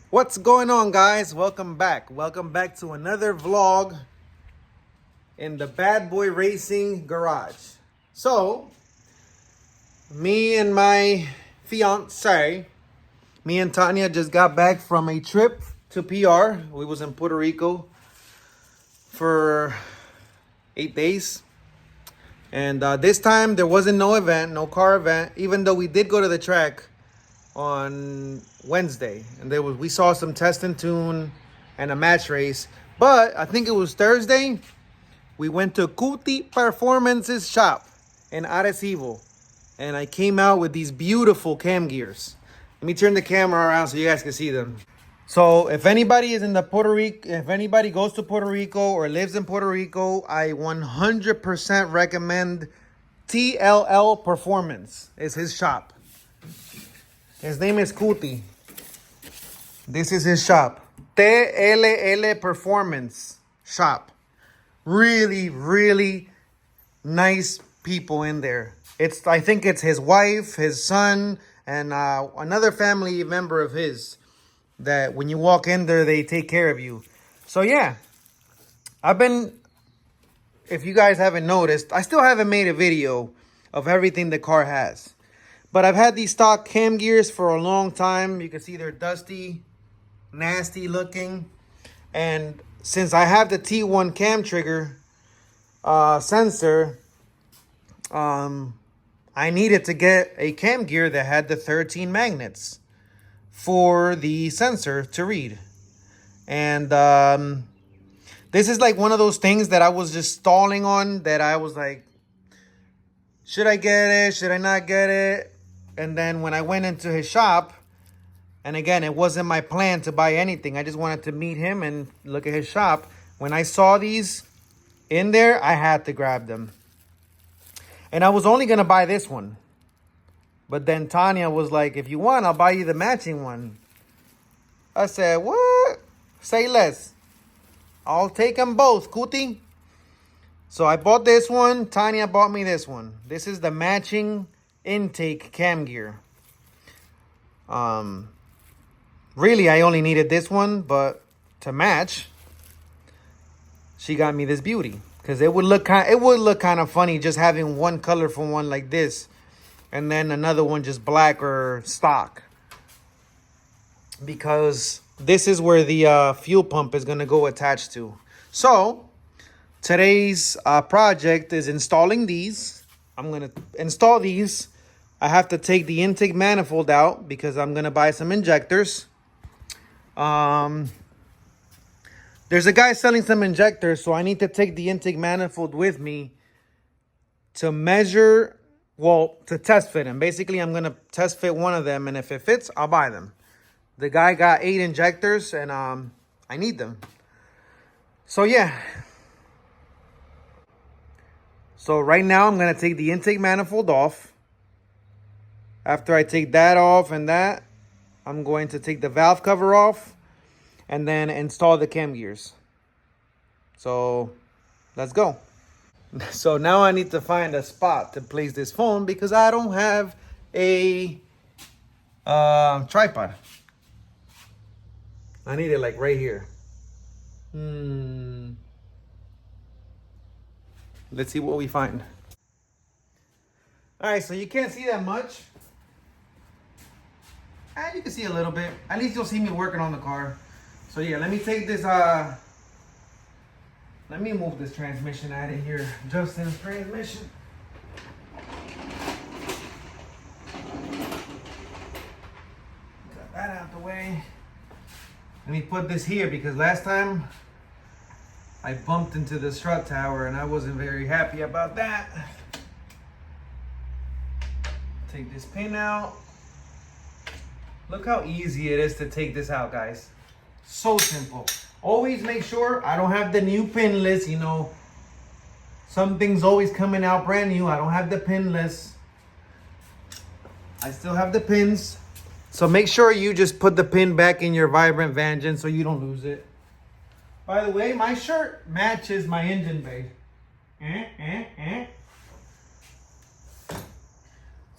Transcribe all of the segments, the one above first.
What's going on, guys? Welcome back to another vlog in the Bad Boy Racing garage. So me and my fiance, me and Tanya, just got back from a trip to PR. We was in Puerto Rico for 8 days, and this time there wasn't no car event, even though we did go to the track on Wednesday, and we saw some test and tune and a match race. But I think it was Thursday, we went to Cuti Performance's shop in Arecibo, and I came out with these beautiful cam gears. Let me turn the camera around so you guys can see them. So if anybody is in the Puerto Rico, if anybody goes to Puerto Rico or lives in Puerto Rico, I 100% recommend TLL Performance. Is his shop. His name is Cuti. This is his shop. TLL Performance shop. Really, really nice people in there. I think it's his wife, his son, and another family member of his, that when you walk in there, they take care of you. So yeah, if you guys haven't noticed, I still haven't made a video of everything the car has. But I've had these stock cam gears for a long time. You can see they're dusty, nasty looking. And since I have the T1 cam trigger sensor, I needed to get a cam gear that had the 13 magnets for the sensor to read. And this is like one of those things that I was just stalling on, that I was like, should I get it? Should I not get it? And then when I went into his shop, and again, it wasn't my plan to buy anything. I just wanted to meet him and look at his shop. When I saw these in there, I had to grab them. And I was only going to buy this one. But then Tanya was like, if you want, I'll buy you the matching one. I said, what? Say less. I'll take them both, Cuti. So I bought this one. Tanya bought me this one. This is the matching intake cam gear. Really, I only needed this one, but to match, she got me this beauty, because it would look kind of funny just having one colorful one like this, and then another one just black or stock, because this is where the fuel pump is going to go attached to. So today's project is installing these. I'm going to install these. I have to take the intake manifold out because I'm going to buy some injectors. There's a guy selling some injectors, so I need to take the intake manifold with me to measure, to test fit them. Basically, I'm going to test fit one of them, and if it fits, I'll buy them. The guy got 8 injectors, and I need them. So yeah. So right now, I'm going to take the intake manifold off. After I take that off and that, I'm going to take the valve cover off and then install the cam gears. So let's go. So now I need to find a spot to place this phone because I don't have a tripod. I need it like right here. Let's see what we find. All right, so you can't see that much. And you can see a little bit. At least you'll see me working on the car. So yeah, let me take this, let me move this transmission out of here. Justin's transmission. Got that out the way. Let me put this here because last time I bumped into the strut tower and I wasn't very happy about that. Take this pin out. Look how easy it is to take this out, guys. So simple. Always make sure I don't have the new pin list. You know, some things always coming out brand new. I don't have the pin list. I still have the pins. So make sure you just put the pin back in your Vibrant Vengeance so you don't lose it. By the way, my shirt matches my engine bay.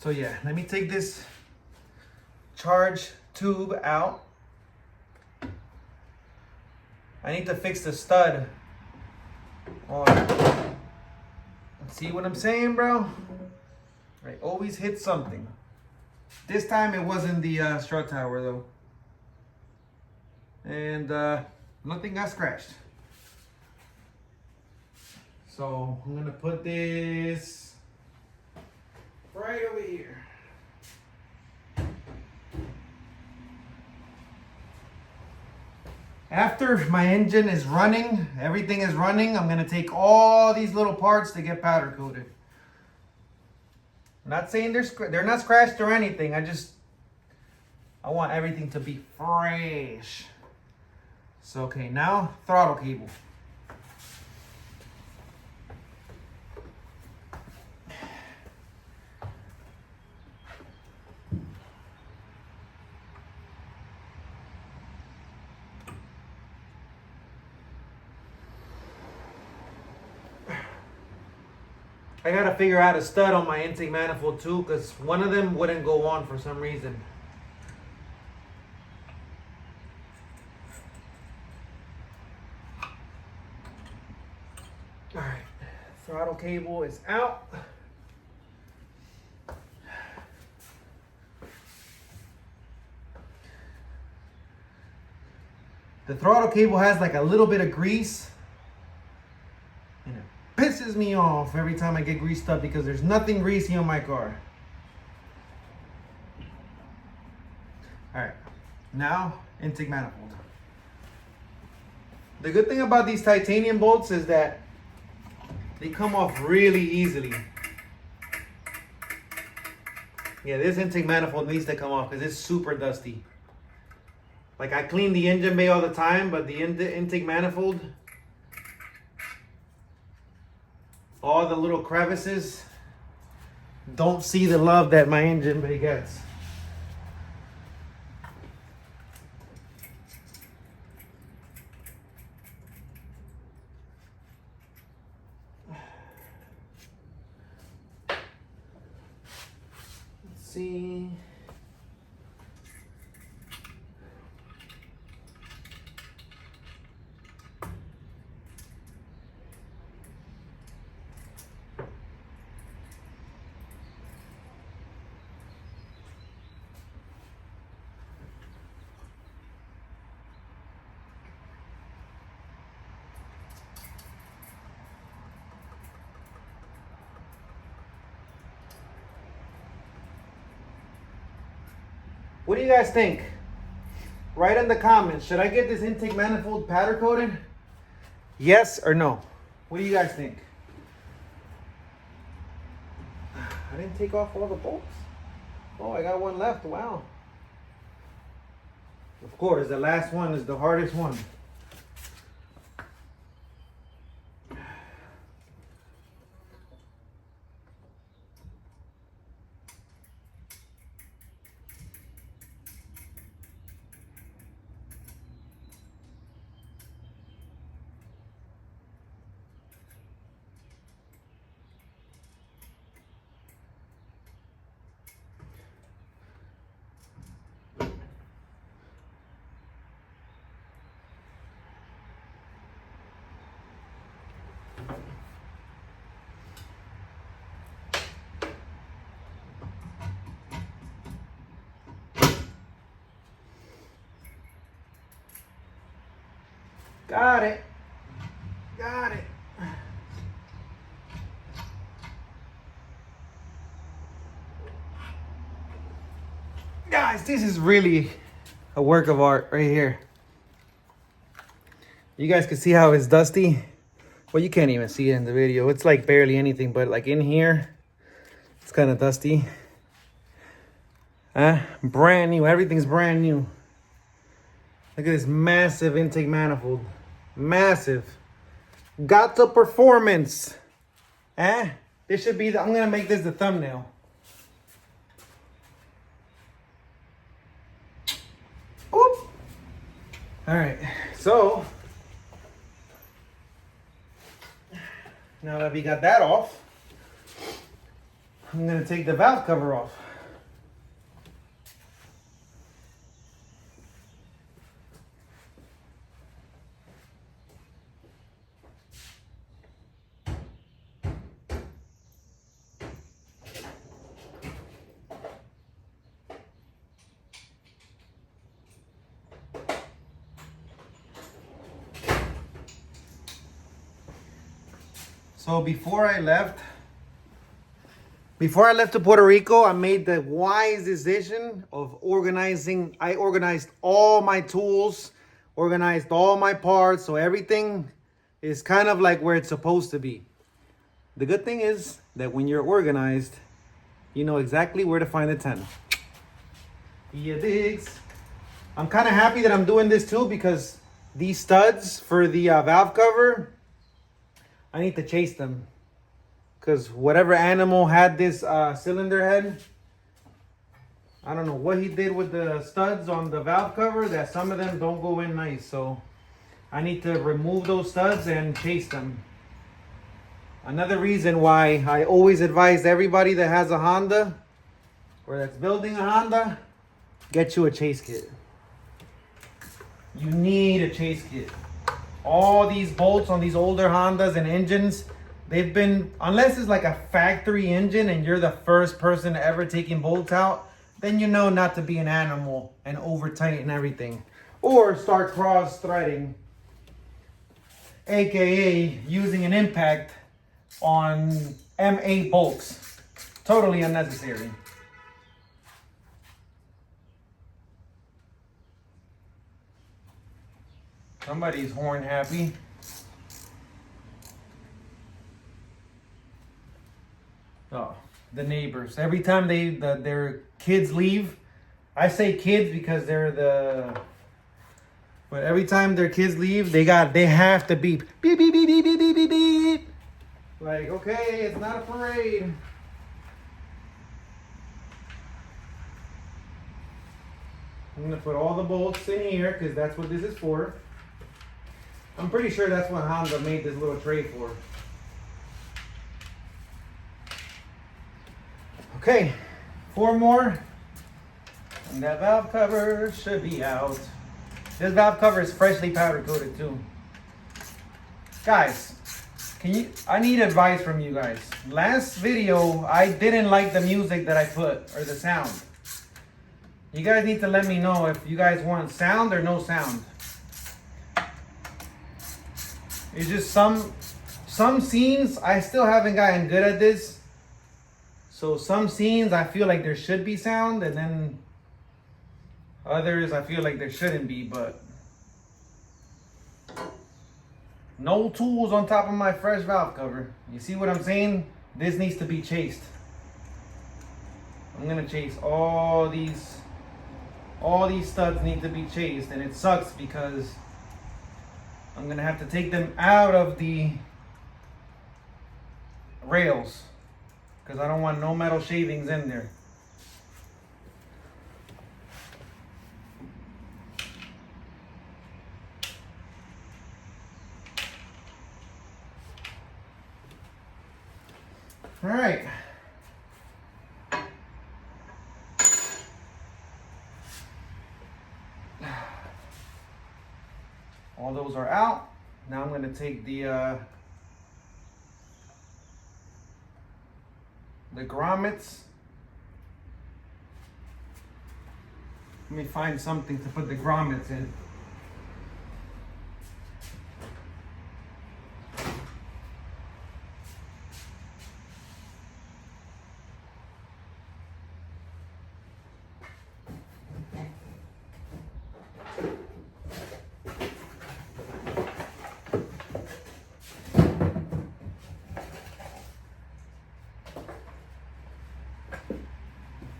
So yeah, let me take this charge tube out. I need to fix the stud on. See what I'm saying, bro? I always hit something. This time it wasn't the strut tower though. And nothing got scratched. So I'm gonna put this right over here. After my engine is running, everything is running, I'm gonna take all these little parts to get powder coated. I'm not saying they're not scratched or anything. I want everything to be fresh. So okay, now throttle cable. I gotta figure out a stud on my intake manifold too, because one of them wouldn't go on for some reason. Alright, throttle cable is out. The throttle cable has like a little bit of grease. And it pisses me off every time I get greased up because there's nothing greasy on my car. Alright, now intake manifold. The good thing about these titanium bolts is that they come off really easily. Yeah, this intake manifold needs to come off because it's super dusty. Like I clean the engine bay all the time, but the intake manifold, all the little crevices don't see the love that my engine bay gets. Let's see. What do you guys think? Write in the comments. Should I get this intake manifold powder coated? Yes or no? What do you guys think? I didn't take off all the bolts. Oh, I got one left. Wow. Of course, the last one is the hardest one. Got it. Got it. Guys, this is really a work of art right here. You guys can see how it's dusty. Well, you can't even see it in the video. It's like barely anything, but like in here, it's kind of dusty. Brand new. Everything's brand new. Look at this massive intake manifold. Massive. Got the performance. This should be I'm gonna make this the thumbnail. Oop. All right, so now that we got that off, I'm gonna take the valve cover off. So before I left to Puerto Rico, I made the wise decision of organizing. I organized all my tools, organized all my parts, so everything is kind of like where it's supposed to be. The good thing is that when you're organized, you know exactly where to find the 10. Yeah, digs. I'm kind of happy that I'm doing this too, because these studs for the valve cover, I need to chase them. Because whatever animal had this cylinder head, I don't know what he did with the studs on the valve cover, that some of them don't go in nice. So I need to remove those studs and chase them. Another reason why I always advise everybody that has a Honda or that's building a Honda, get you a chase kit. You need a chase kit. All these bolts on these older Hondas and engines, they've been, unless it's like a factory engine and you're the first person ever taking bolts out, then you know not to be an animal and over tighten everything. Or start cross threading, AKA using an impact on M8 bolts. Totally unnecessary. Somebody's horn happy. Oh, the neighbors. Every time their kids leave, I say kids because but every time their kids leave, they have to beep. Beep, beep, beep, beep, beep, beep, beep, beep. Like, okay, it's not a parade. I'm gonna put all the bolts in here because that's what this is for. I'm pretty sure that's what Honda made this little tray for. Okay, 4 more. And that valve cover should be out. This valve cover is freshly powder coated too. Guys, I need advice from you guys. Last video, I didn't like the music that I put, or the sound. You guys need to let me know if you guys want sound or no sound. It's just some scenes, I still haven't gotten good at this. So some scenes I feel like there should be sound, and then others I feel like there shouldn't be, but no tools on top of my fresh valve cover. You see what I'm saying? This needs to be chased. I'm gonna chase all these studs need to be chased, and it sucks because I'm gonna have to take them out of the rails because I don't want no metal shavings in there. All right. All those are out. Now I'm going to take the grommets. Let me find something to put the grommets in.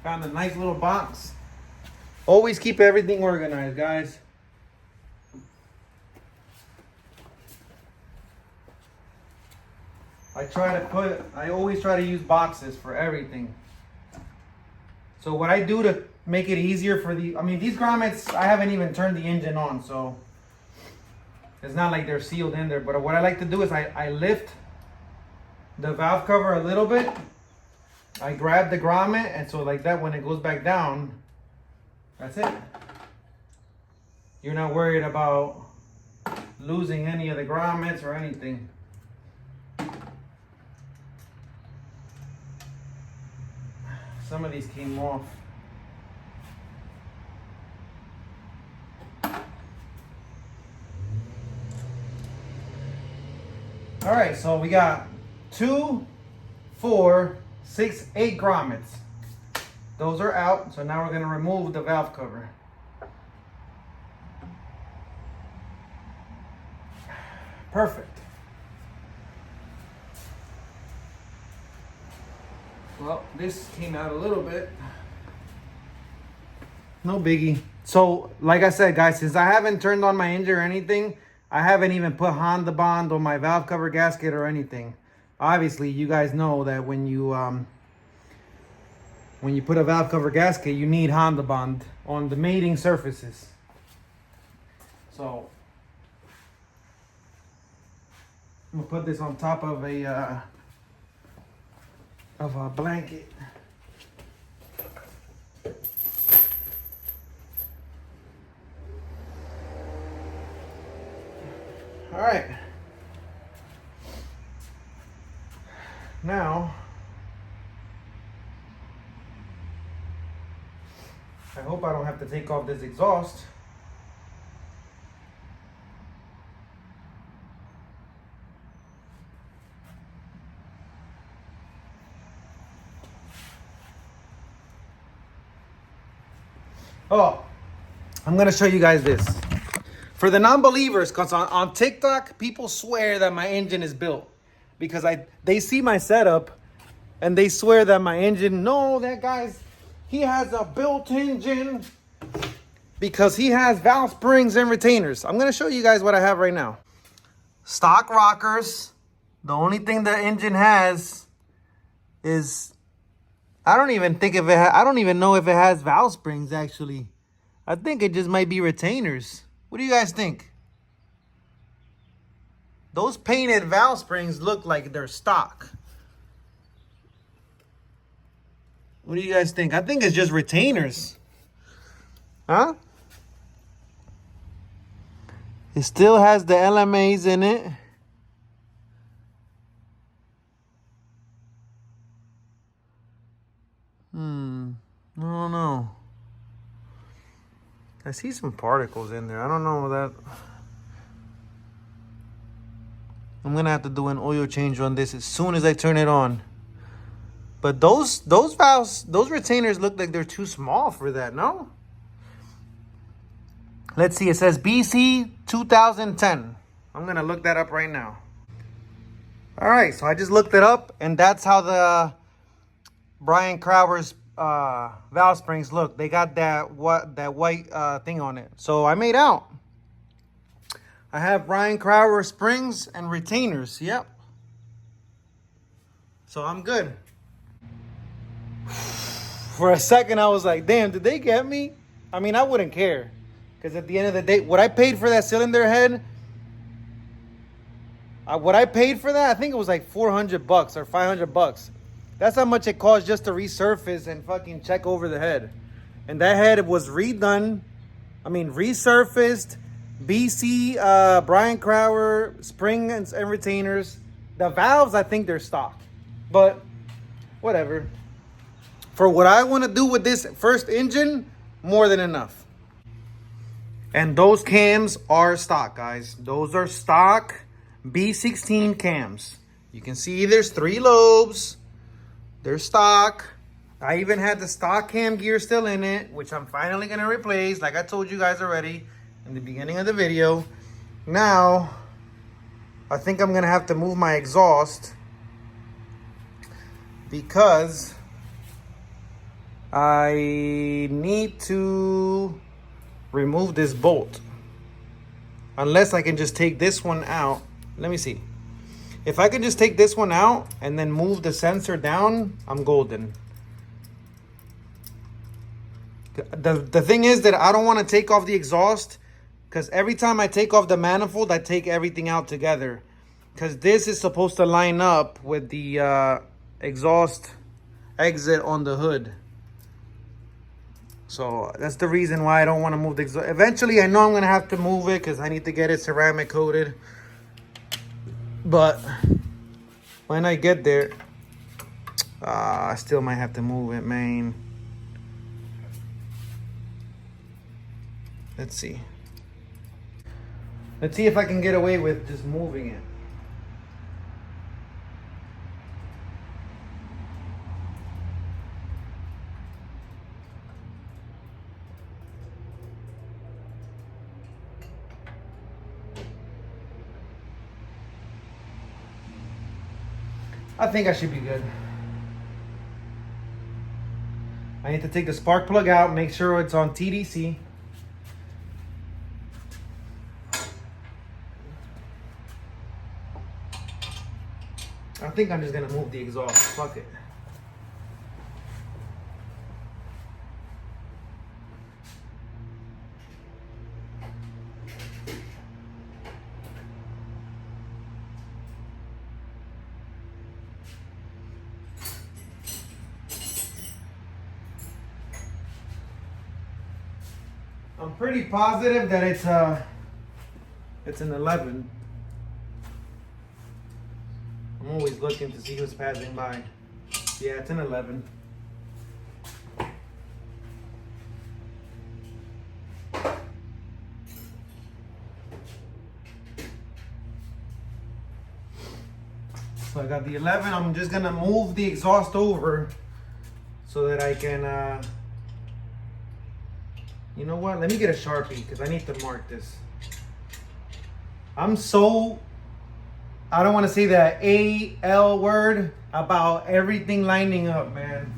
Found a nice little box. Always keep everything organized, guys. I always try to use boxes for everything. So what I do to make it easier for these grommets, I haven't even turned the engine on, so it's not like they're sealed in there. But what I like to do is I lift the valve cover a little bit. I grab the grommet, and so like that, when it goes back down, that's it. You're not worried about losing any of the grommets or anything. Some of these came off. All right, so we got 2, 4, 6, 8 grommets. Those are out, so now we're gonna remove the valve cover. Perfect. Well, this came out a little bit. No biggie. So, like I said, guys, since I haven't turned on my engine or anything, I haven't even put Honda Bond on my valve cover gasket or anything. Obviously, you guys know that when you put a valve cover gasket, you need Honda Bond on the mating surfaces. So, I'm gonna put this on top of a blanket. All right. Now, I hope I don't have to take off this exhaust. Oh, I'm gonna show you guys this. For the non-believers, because on TikTok, people swear that my engine is built. Because they see my setup, and they swear that my engine, no, that guy's, he has a built engine. Because he has valve springs and retainers. I'm gonna show you guys what I have right now. Stock rockers. The only thing the engine has is, I don't even know if it has valve springs actually. I think it just might be retainers. What do you guys think? Those painted valve springs look like they're stock. What do you guys think? I think it's just retainers. Huh? It still has the LMAs in it. I don't know. I see some particles in there. I don't know that. I'm gonna have to do an oil change on this as soon as I turn it on. But those valves, those retainers look like they're too small for that, no? Let's see, it says BC 2010. I'm gonna look that up right now. All right, so I just looked it up, and that's how the Brian Crowder's valve springs look. They got that white thing on it. So I made out. I have Brian Crowder springs and retainers. Yep. So I'm good. For a second, I was like, damn, did they get me? I mean, I wouldn't care. Because at the end of the day, what I paid for that cylinder head, what I paid for that, I think it was like $400 or $500. That's how much it costs just to resurface and fucking check over the head. And that head was redone. I mean, resurfaced. BC, Brian Crowder, spring and retainers. The valves, I think they're stock. But, whatever. For what I want to do with this first engine, more than enough. And those cams are stock, guys. Those are stock B16 cams. You can see there's 3 lobes. They're stock. I even had the stock cam gear still in it, which I'm finally going to replace, like I told you guys already in the beginning of the video. Now, I think I'm going to have to move my exhaust because I need to remove this bolt. Unless I can just take this one out. Let me see. If I can just take this one out and then move the sensor down, I'm golden. The thing is that I don't want to take off the exhaust, because every time I take off the manifold, I take everything out together. Because this is supposed to line up with the exhaust exit on the hood. So that's the reason why I don't want to move the exhaust. Eventually, I know I'm going to have to move it because I need to get it ceramic coated. But when I get there, I still might have to move it, man. Let's see. Let's see if I can get away with just moving it. I think I should be good. I need to take the spark plug out, make sure it's on TDC. I think I'm just gonna move the exhaust. Fuck it. I'm pretty positive that it's an 11. I'm always looking to see who's passing by. Yeah, it's an 11. So I got the 11. I'm just gonna move the exhaust over so that I can, you know what? Let me get a Sharpie because I need to mark this. I don't want to say that A-L word about everything lining up, man.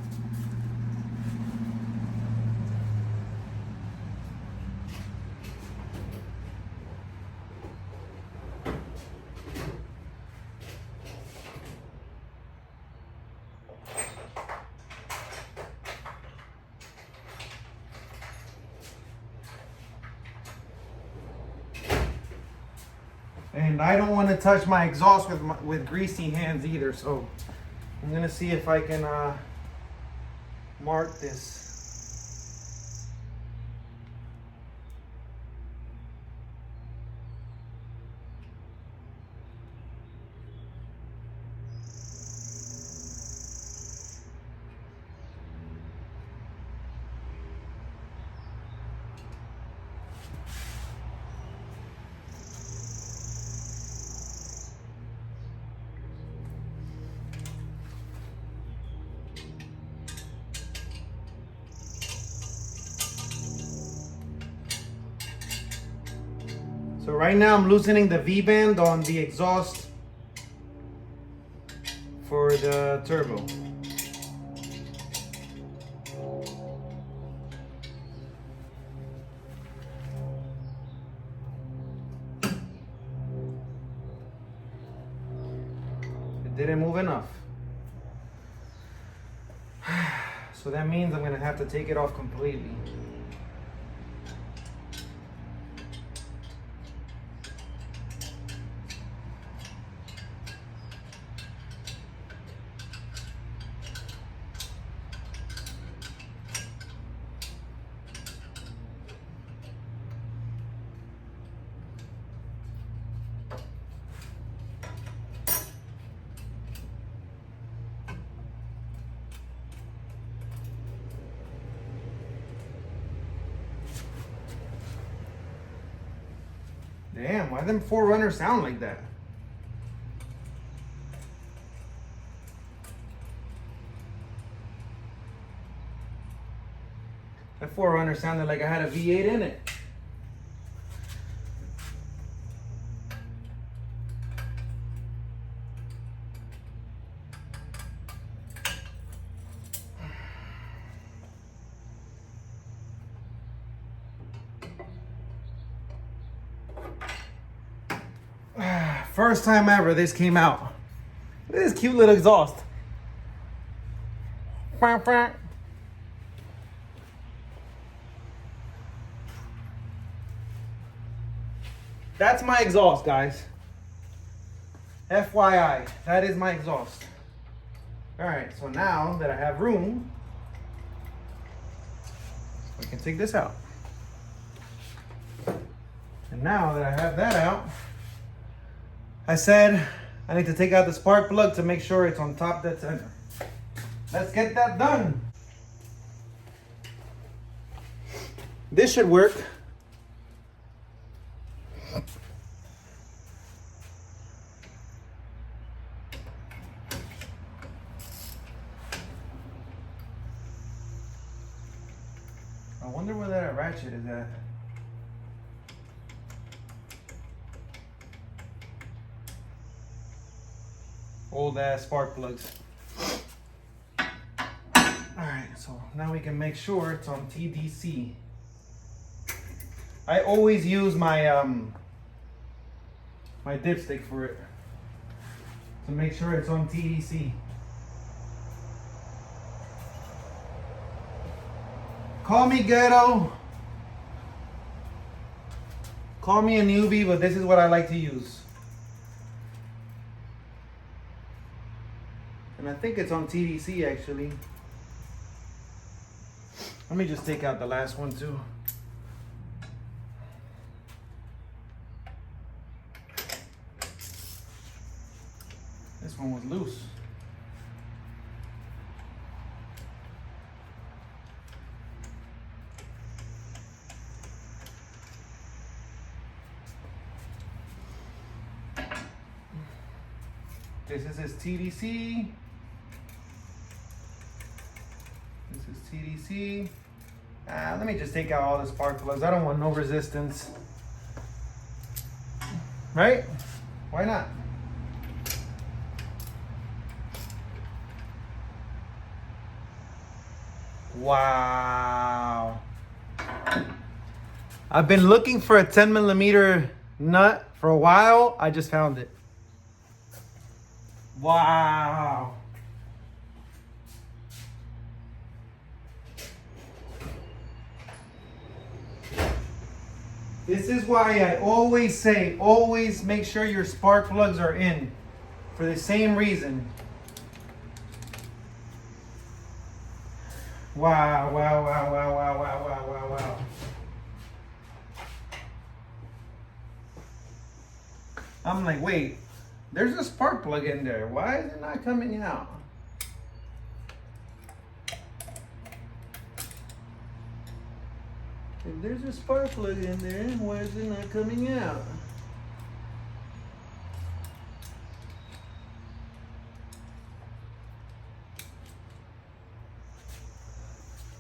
And I don't want to touch my exhaust with greasy hands either, so I'm gonna see if I can mark this. So right now I'm loosening the V-band on the exhaust for the turbo. It didn't move enough. So that means I'm gonna have to take it off completely. Damn, why them 4Runners sound like that? That 4Runner sounded like I had a V8 in it. First time ever this came out. Look at this cute little exhaust. That's my exhaust, guys. FYI, that is my exhaust. All right, so now that I have room, we can take this out. And now that I have that out, I said I need to take out the spark plug to make sure it's on top dead center. Let's get that done. This should work. I wonder where that ratchet is at. old ass spark plugs. Alright, so now we can make sure it's on TDC. I always use my my dipstick for it to make sure it's on TDC. Call me ghetto. Call me a newbie, but this is what I like to use. And I think it's on TDC actually. Let me just take out the last one too. This one was loose. This is his TDC. This is TDC. Let me just take out all the spark plugs. I don't want no resistance. Right? Why not? Wow. I've been looking for a 10mm nut for a while. I just found it. Wow. This is why I always say, always make sure your spark plugs are in. For the same reason. Wow, wow, wow, wow, wow, wow, wow, wow, wow. I'm like, wait, there's a spark plug in there. Why is it not coming out? If there's a spark plug in there, why is it not coming out?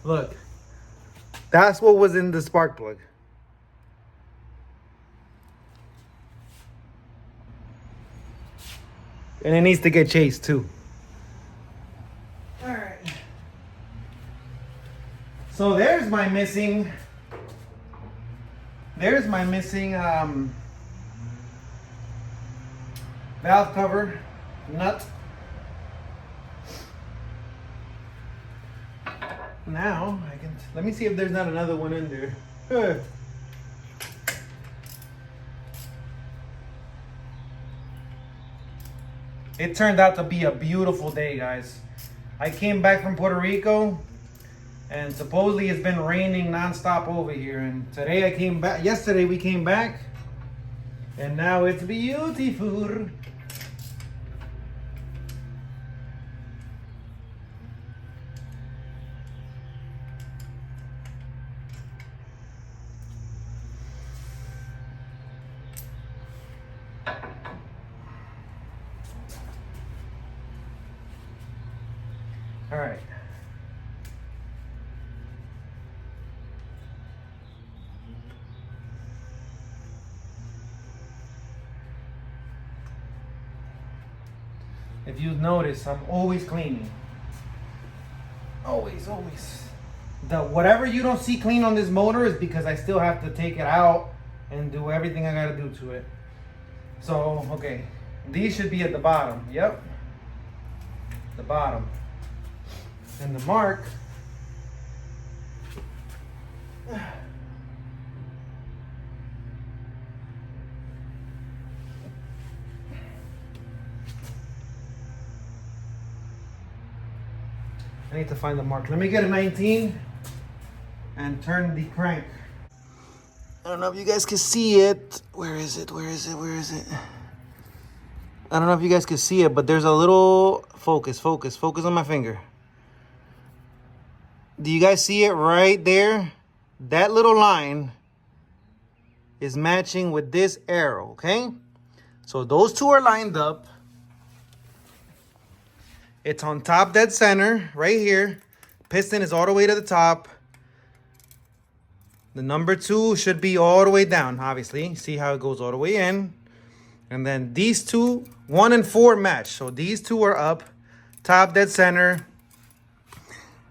Look, that's what was in the spark plug. And it needs to get chased too. All right. So there's my missing valve cover nut. Now I can, let me see if there's not another one in there. It turned out to be a beautiful day, guys. I came back from Puerto Rico and supposedly it's been raining nonstop over here. And today I came back, yesterday we came back and now it's beautiful. All right. If you notice, I'm always cleaning. Always, always. Whatever you don't see clean on this motor is because I still have to take it out and do everything I gotta do to it. So, okay. These should be at the bottom. Yep. The bottom. And the mark. I need to find the mark. Let me get a 19 and turn the crank. I don't know if you guys can see it. Where is it? Where is it? Where is it? I don't know if you guys can see it, but there's a little focus on my finger. Do you guys see it right there? That little line is matching with this arrow, okay? So those two are lined up. It's on top dead center, right here. Piston is all the way to the top. The number 2 should be all the way down, obviously. See how it goes all the way in. And then these two, 1 and 4 match. So these two are up, top dead center.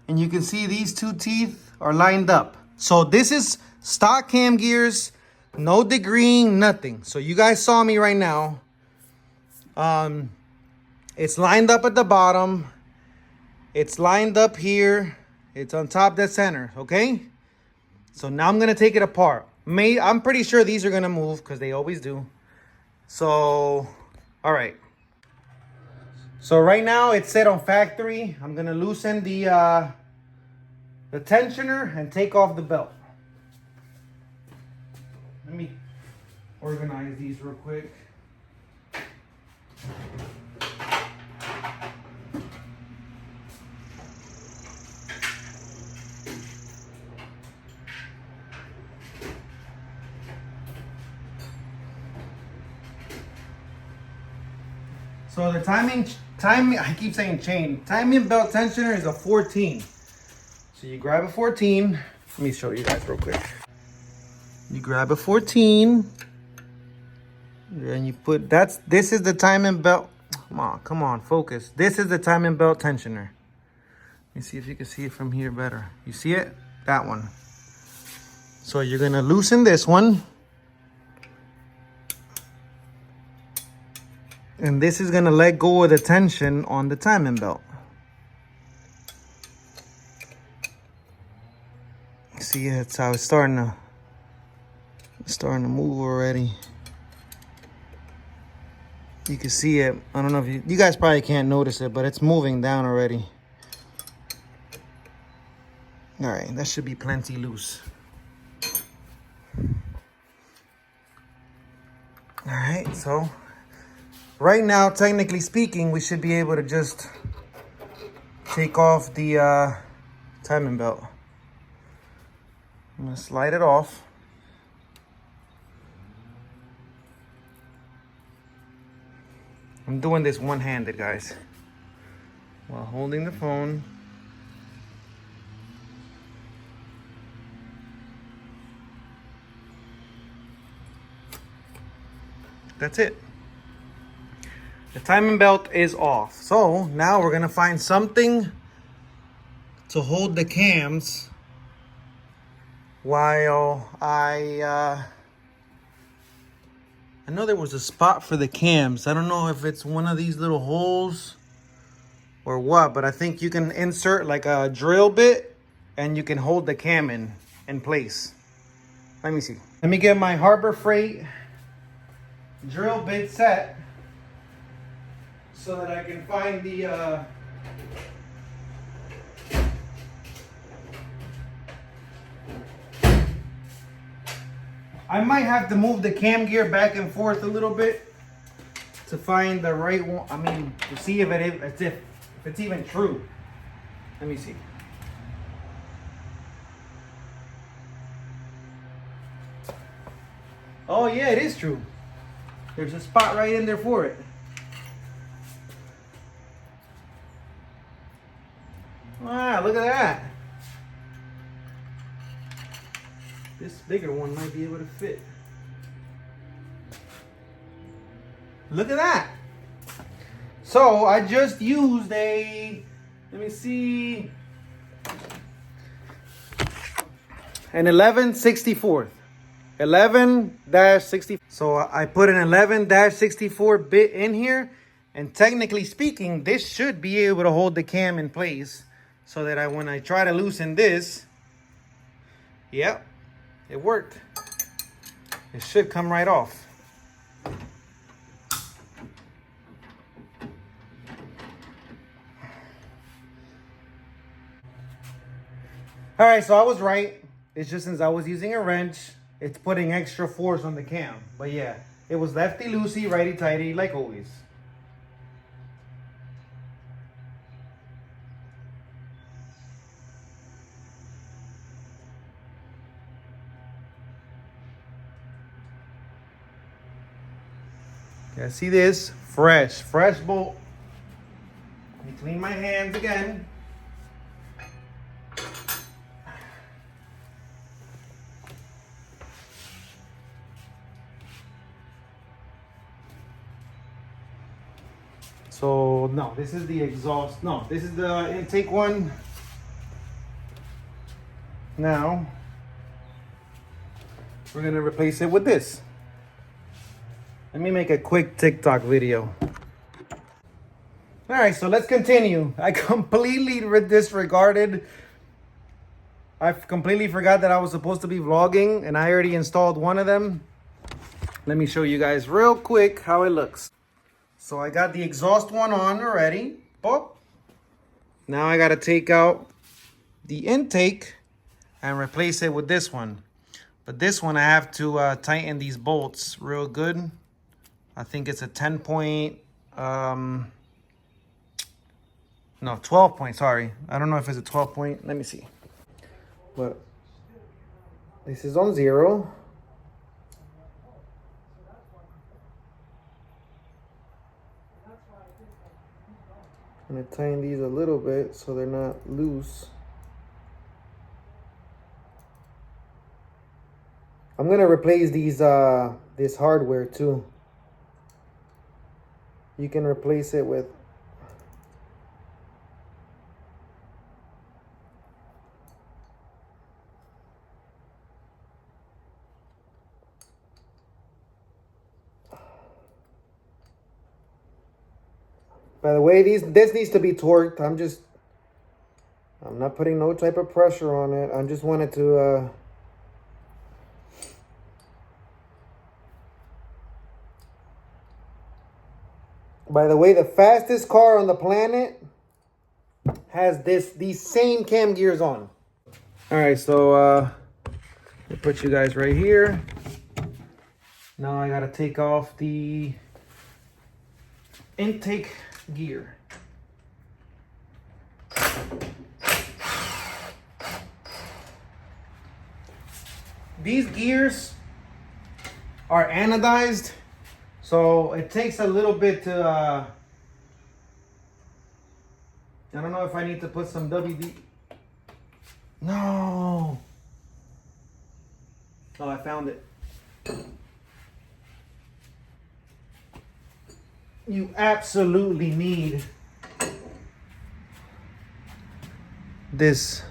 And you can see these two teeth are lined up. So this is stock cam gears, no degreeing, nothing. So you guys saw me right now. It's lined up at the bottom. It's lined up here. It's on top dead center, okay? So now I'm gonna take it apart. I'm pretty sure these are gonna move because they always do. So, all right. So right now it's set on factory. I'm gonna loosen the tensioner and take off the belt. Let me organize these real quick. So the timing, I keep saying chain. Timing belt tensioner is a 14. So you grab a 14. Let me show you guys real quick. You grab a 14. And you put, this is the timing belt. Come on, focus. This is the timing belt tensioner. Let me see if you can see it from here better. You see it? That one. So you're gonna loosen this one. And this is gonna let go of the tension on the timing belt. See, it's how it's starting to move already. You can see it. I don't know if you guys probably can't notice it, but it's moving down already. All right, that should be plenty loose. All right, so right now, technically speaking, we should be able to just take off the timing belt. I'm gonna slide it off. I'm doing this one-handed, guys, while holding the phone. That's it. The timing belt is off. So now we're gonna find something to hold the cams while I know there was a spot for the cams. I don't know if it's one of these little holes or what, but I think you can insert like a drill bit and you can hold the cam in place. Let me see. Let me get my Harbor Freight drill bit set so that I can find the I might have to move the cam gear back and forth a little bit to find the right one. I mean, to see if it's even true. Let me see. Oh yeah, it is true. There's a spot right in there for it. Wow, look at that. This bigger one might be able to fit. Look at that. So I just used let me see, an 11/64. 11-60. So I put an 11-64 bit in here, and technically speaking, this should be able to hold the cam in place so that when I try to loosen this, yep, it worked. It should come right off. All right, so I was right. It's just since I was using a wrench, it's putting extra force on the cam. But yeah, it was lefty-loosey, righty-tighty, like always. Okay, see this? Fresh bolt. Let me clean my hands again. So no, this is the exhaust. No, this is the intake one. Now we're gonna replace it with this. Let me make a quick TikTok video. All right, so let's continue. I completely disregarded. I completely forgot that I was supposed to be vlogging, and I already installed one of them. Let me show you guys real quick how it looks. So I got the exhaust one on already. Oh. Now I gotta take out the intake and replace it with this one. But this one I have to tighten these bolts real good. I think it's a 10 point, no, 12 point, sorry. I don't know if it's a 12 point, let me see. But this is on 0. I'm gonna tighten these a little bit so they're not loose. I'm gonna replace these this hardware too. You can replace it with by the way, this needs to be torqued. I'm not putting no type of pressure on it. I just wanted to by the way, the fastest car on the planet has these same cam gears on. All right, so I'll put you guys right here. Now I gotta take off the intake gear. These gears are anodized, so it takes a little bit to I don't know if I need to put some WD. No. Oh, I found it. You absolutely need this.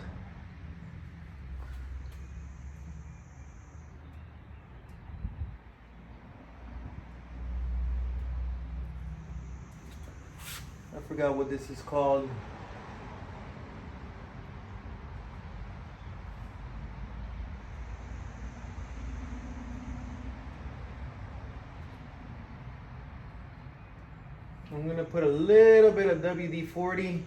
I forgot what this is called. I'm gonna put a little bit of WD-40.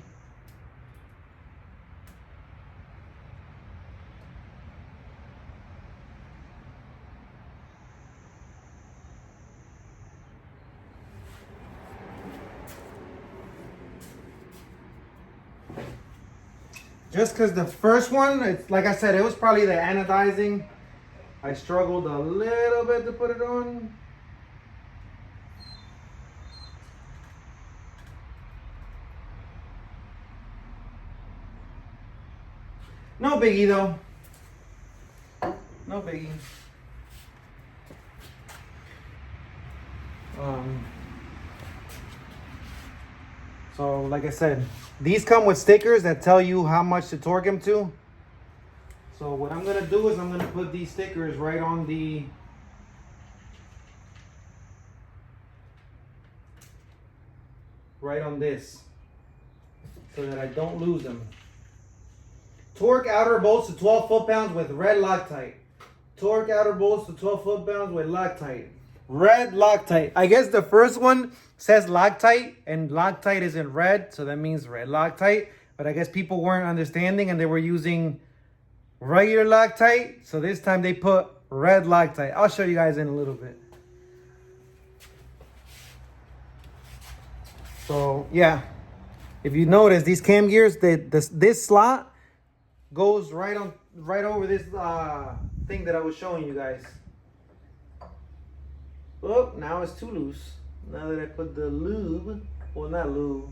Just because the first one, it's like I said, it was probably the anodizing. I struggled a little bit to put it on. No biggie though. No biggie. So like I said, these come with stickers that tell you how much to torque them to. So what I'm gonna do is I'm gonna put these stickers right on this, so that I don't lose them. Torque outer bolts to 12 foot-pounds with red Loctite. Torque outer bolts to 12 foot-pounds with Loctite. Red Loctite. I guess the first one says Loctite, and Loctite is in red, so that means red Loctite. But I guess people weren't understanding, and they were using regular Loctite. So this time they put red Loctite. I'll show you guys in a little bit. So yeah, if you notice, these cam gears, this slot goes right over this thing that I was showing you guys. Oh, now it's too loose. Now that I put the lube, well, not lube.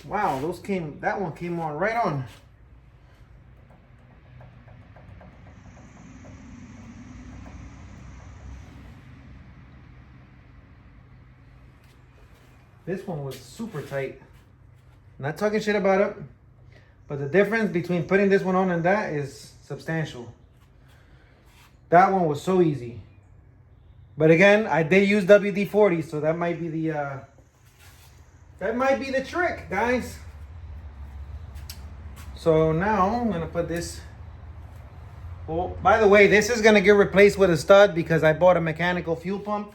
Wow, that one came on right on. This one was super tight. Not talking shit about it, but the difference between putting this one on and that is substantial. That one was so easy. But again, I did use WD-40, so that might be the trick, guys. So now I'm gonna put this. Oh, by the way, this is gonna get replaced with a stud because I bought a mechanical fuel pump,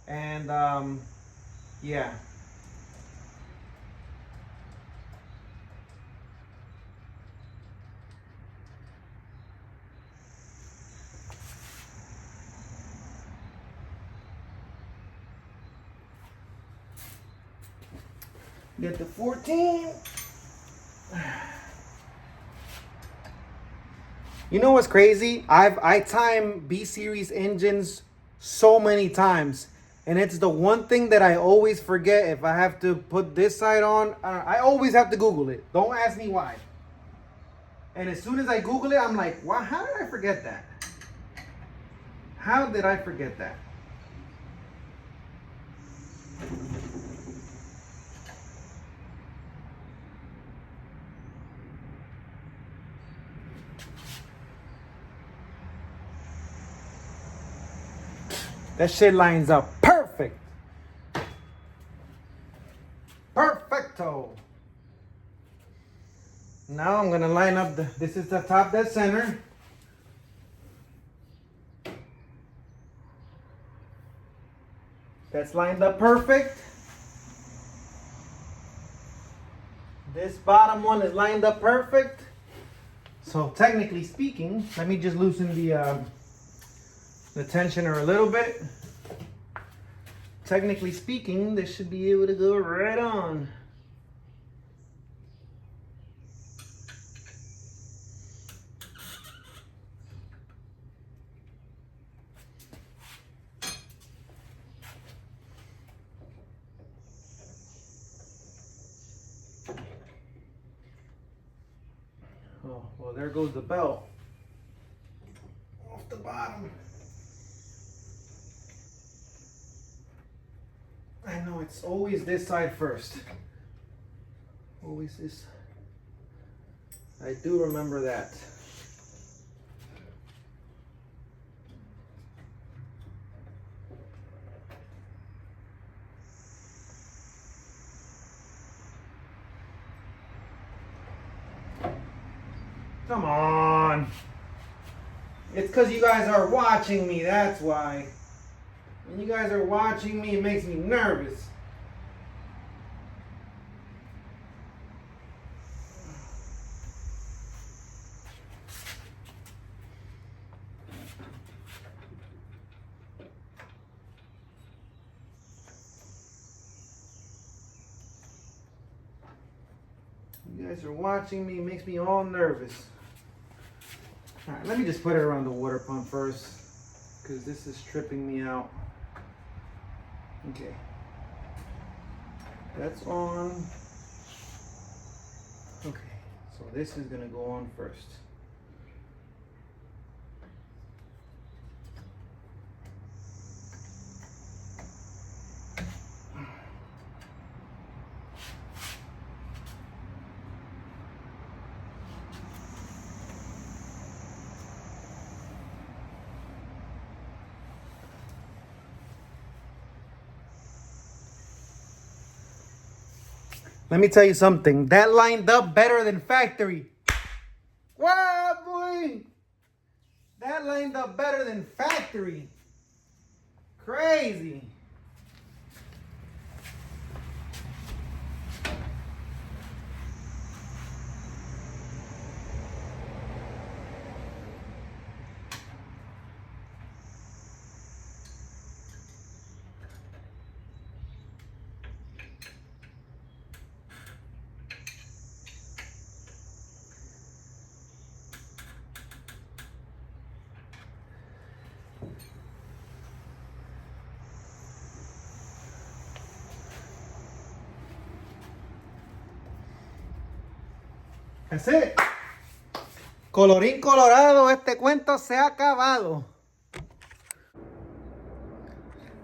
and yeah. Get the 14. You know what's crazy? I time B-Series engines so many times, and it's the one thing that I always forget. If I have to put this side on, I always have to Google it. Don't ask me why. And as soon as I Google it, I'm like, wow, how did I forget that? How did I forget that? That shit lines up perfect. Perfecto. Now I'm gonna line up this is the top dead center. That's lined up perfect. This bottom one is lined up perfect. So technically speaking, let me just loosen the tensioner a little bit. Technically speaking, this should be able to go right on. Oh, well, there goes the belt off the bottom. I know it's always this side first. Always this. I do remember that. Come on. It's because you guys are watching me, that's why. When you guys are watching me, it makes me nervous. You guys are watching me, it makes me all nervous. All right, let me just put it around the water pump first, because this is tripping me out. Okay, that's on. Okay, so this is gonna go on first. Let me tell you something. That lined up better than factory. Wow, boy. That lined up better than factory. Crazy. That's it. Colorín colorado, este cuento se ha acabado.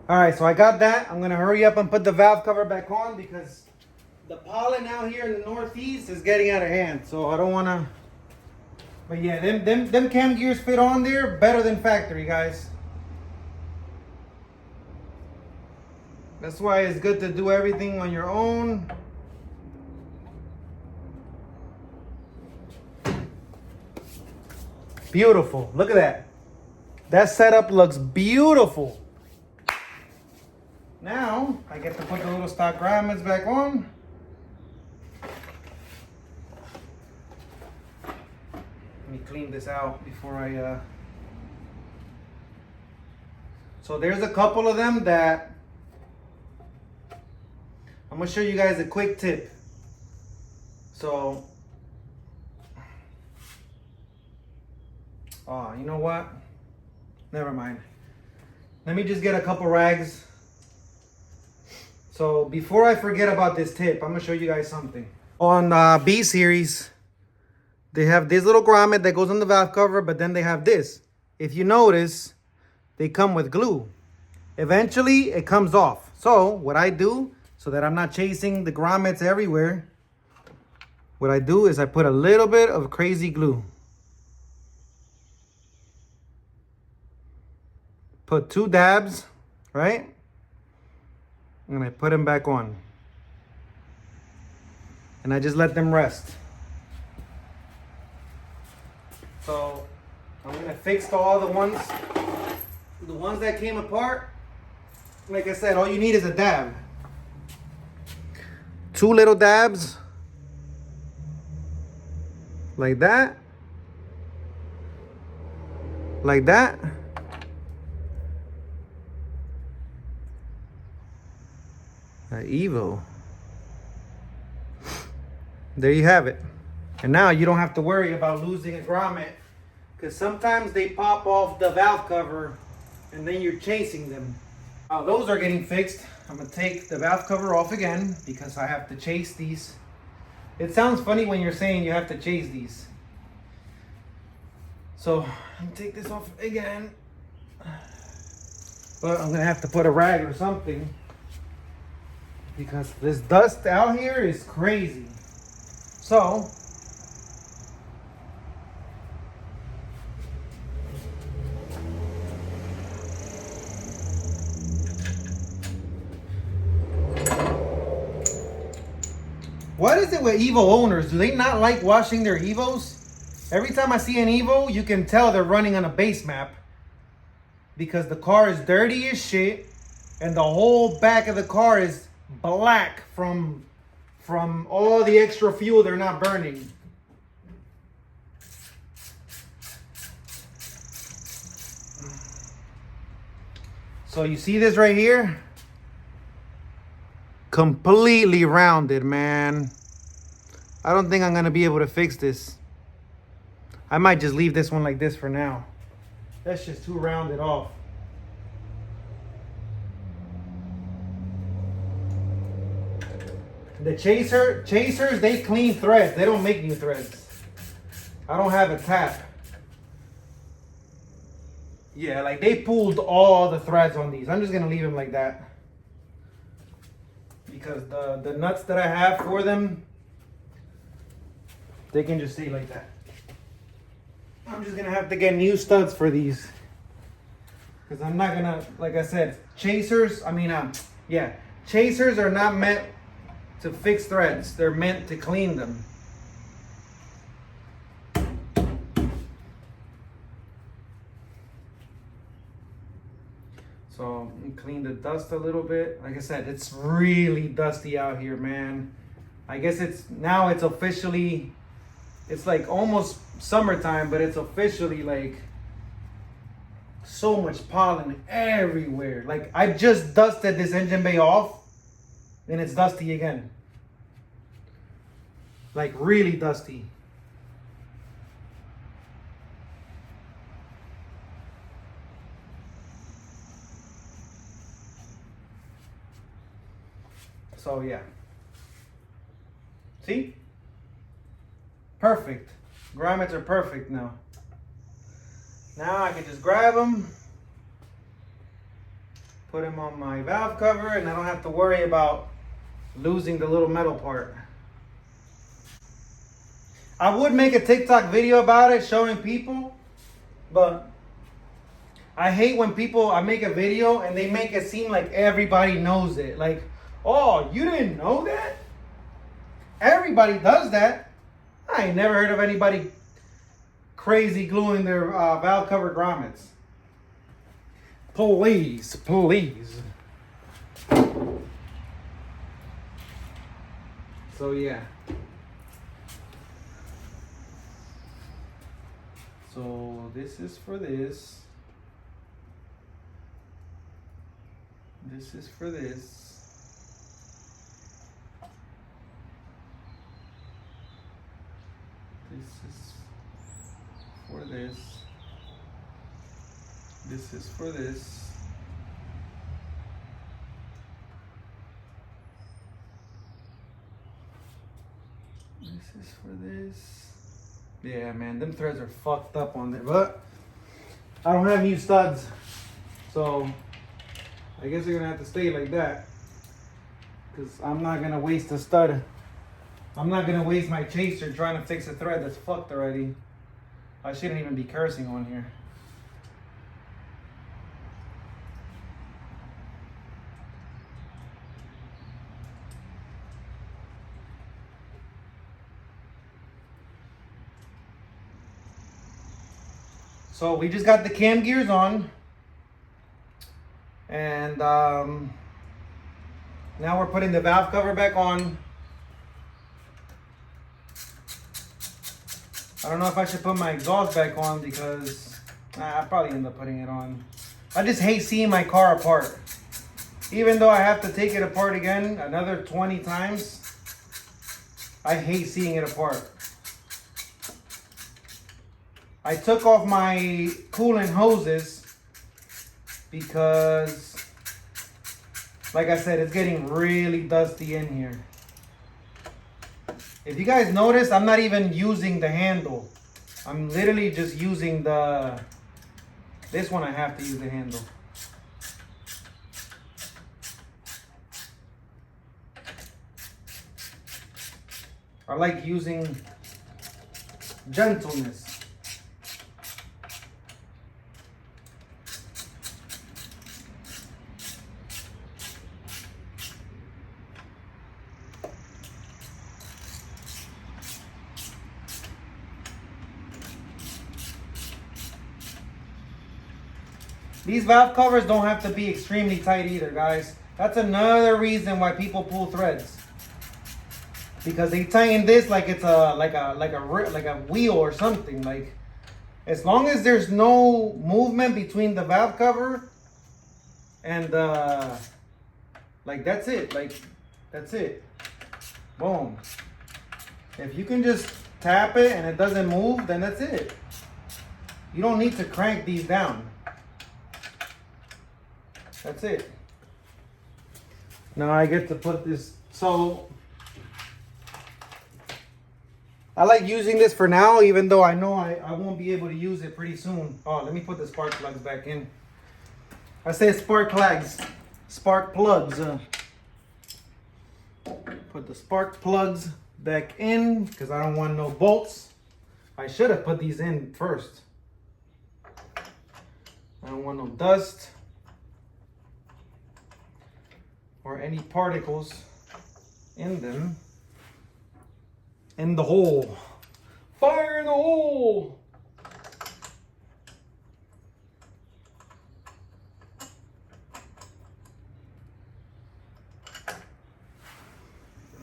All right, so I got that. I'm gonna hurry up and put the valve cover back on because the pollen out here in the Northeast is getting out of hand. So I don't wanna, but yeah, them cam gears fit on there better than factory, guys. That's why it's good to do everything on your own. Beautiful, look at that. That setup looks beautiful. Now, I get to put the little stock grommets back on. Let me clean this out before I, So there's a couple of them that, I'm gonna show you guys a quick tip. So, oh, you know what? Never mind. Let me just get a couple rags. So before I forget about this tip, I'm gonna show you guys something. On Bseries, they have this little grommet that goes on the valve cover, but then they have this. If you notice, they come with glue. Eventually, it comes off. So what I do, so that I'm not chasing the grommets everywhere, what I do is I put a little bit of crazy glue. Put 2 dabs, right? And I put them back on. And I just let them rest. So I'm gonna fix all the ones that came apart. Like I said, all you need is a dab. 2 little dabs. Like that. Like that. Evo. There you have it. And now you don't have to worry about losing a grommet, because sometimes they pop off the valve cover and then you're chasing them. While those are getting fixed, I'm gonna take the valve cover off again because I have to chase these. It sounds funny when you're saying you have to chase these. So I'm gonna take this off again, but I'm gonna have to put a rag or something, because this dust out here is crazy. So, what is it with Evo owners? Do they not like washing their Evos? Every time I see an Evo, you can tell they're running on a base map, because the car is dirty as shit and the whole back of the car is black from all the extra fuel they're not burning. So you see this right here? Completely rounded, man. I don't think I'm gonna be able to fix this. I might just leave this one like this for now. That's just too rounded off. The chasers, they clean threads. They don't make new threads. I don't have a tap. Yeah, like they pulled all the threads on these. I'm just gonna leave them like that, because the nuts that I have for them, they can just stay like that. I'm just gonna have to get new studs for these, because I'm not gonna, like I said, chasers are not meant to fix threads. They're meant to clean them. So clean the dust a little bit. Like I said, it's really dusty out here, man. I guess it's officially, it's like almost summertime, but it's officially like so much pollen everywhere. Like I just dusted this engine bay off and it's dusty again. Like really dusty. So yeah. See? perfect. Grommets are perfect now. Now I can just grab them, put them on my valve cover, and I don't have to worry about losing the little metal part. I would make a TikTok video about it showing people, but I hate when I make a video and they make it seem like everybody knows it. Like, oh, you didn't know that? Everybody does that. I ain't never heard of anybody crazy gluing their valve cover grommets. Please, please. So yeah. So this is for this. This is for this. This is for this. This is for this. This is for this. Yeah, man, them threads are fucked up on there, but I don't have new studs, so I guess they're gonna have to stay like that, because I'm not gonna waste a stud. I'm not gonna waste my chaser trying to fix a thread that's fucked already. I shouldn't even be cursing on here. So we just got the cam gears on, and now we're putting the valve cover back on. I don't know if I should put my exhaust back on because I'll probably end up putting it on. I just hate seeing my car apart. Even though I have to take it apart again another 20 times, I hate seeing it apart. I took off my coolant hoses because, like I said, it's getting really dusty in here. If you guys notice, I'm not even using the handle. I'm literally just using this one I have to use the handle. I like using gentleness. These valve covers don't have to be extremely tight either, guys. That's another reason why people pull threads, because they tighten this like it's like a wheel or something. Like, as long as there's no movement between the valve cover and like, that's it. Like, that's it. Boom. If you can just tap it and it doesn't move, then that's it. You don't need to crank these down. That's it. Now I get to put this. So I like using this for now, even though I know I won't be able to use it pretty soon. Oh, let me put the spark plugs back in. I say spark plugs. Spark plugs. Put the spark plugs back in because I don't want no bolts. I should have put these in first. I don't want no dust or any particles in them. In the hole. Fire in the hole!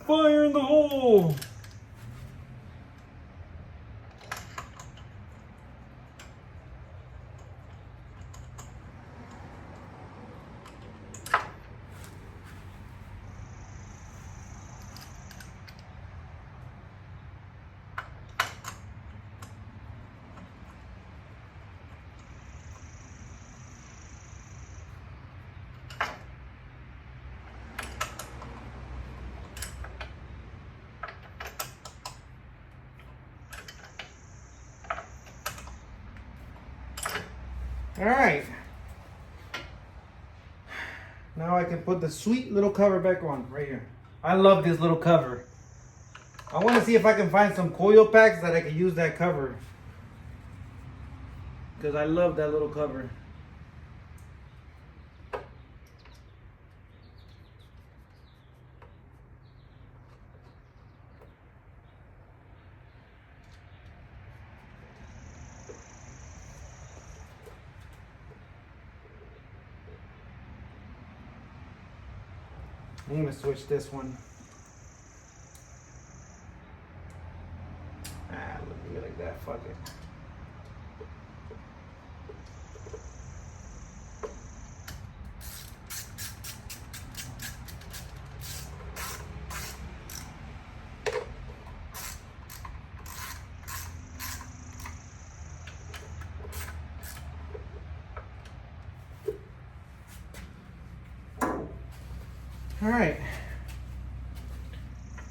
Fire in the hole! All right. Now I can put the sweet little cover back on right here. I love this little cover. I want to see if I can find some coil packs that I can use that cover. Because I love that little cover. I'm gonna switch this one. Leave it like that, fuck it. All right.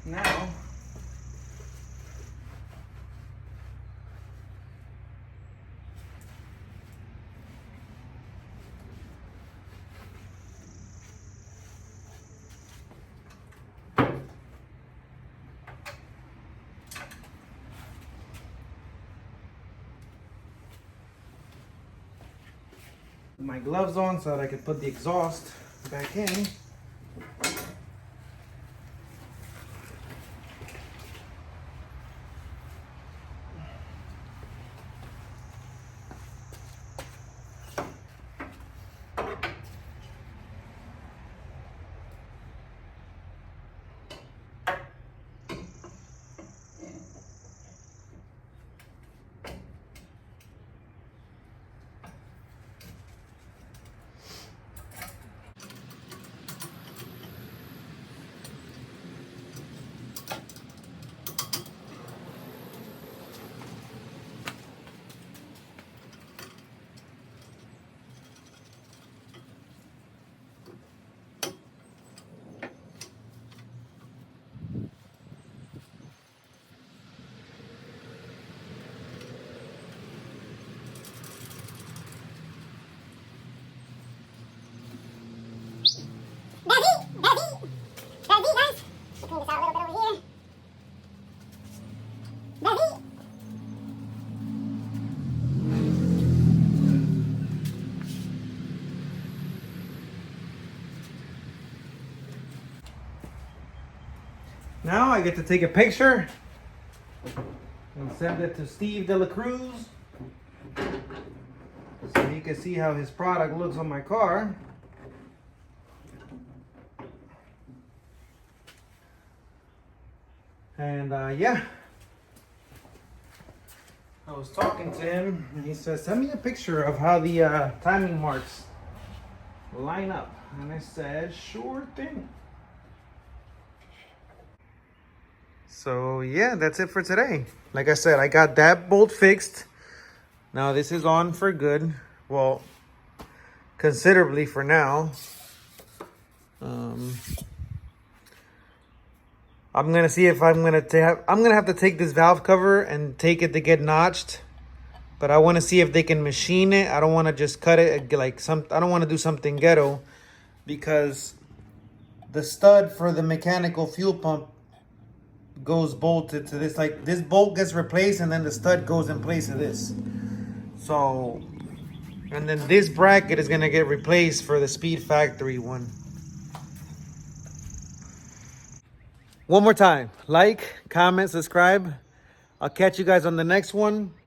Now, put my gloves on so that I can put the exhaust back in. Now I get to take a picture and send it to Steve Delacruz so he can see how his product looks on my car. And yeah, I was talking to him and he said, send me a picture of how the timing marks line up. And I said, sure thing. So yeah, that's it for today. Like I said, I got that bolt fixed. Now this is on for good. Well, considerably for now. I'm gonna see if I'm gonna have to take this valve cover and take it to get notched. But I want to see if they can machine it. I don't want to just cut it like I don't want to do something ghetto, because the stud for the mechanical fuel pump goes bolted to this. Like, this bolt gets replaced and then the stud goes in place of this. So, and then this bracket is gonna get replaced for the Speed Factory one. One more time, like, comment, subscribe. I'll catch you guys on the next one.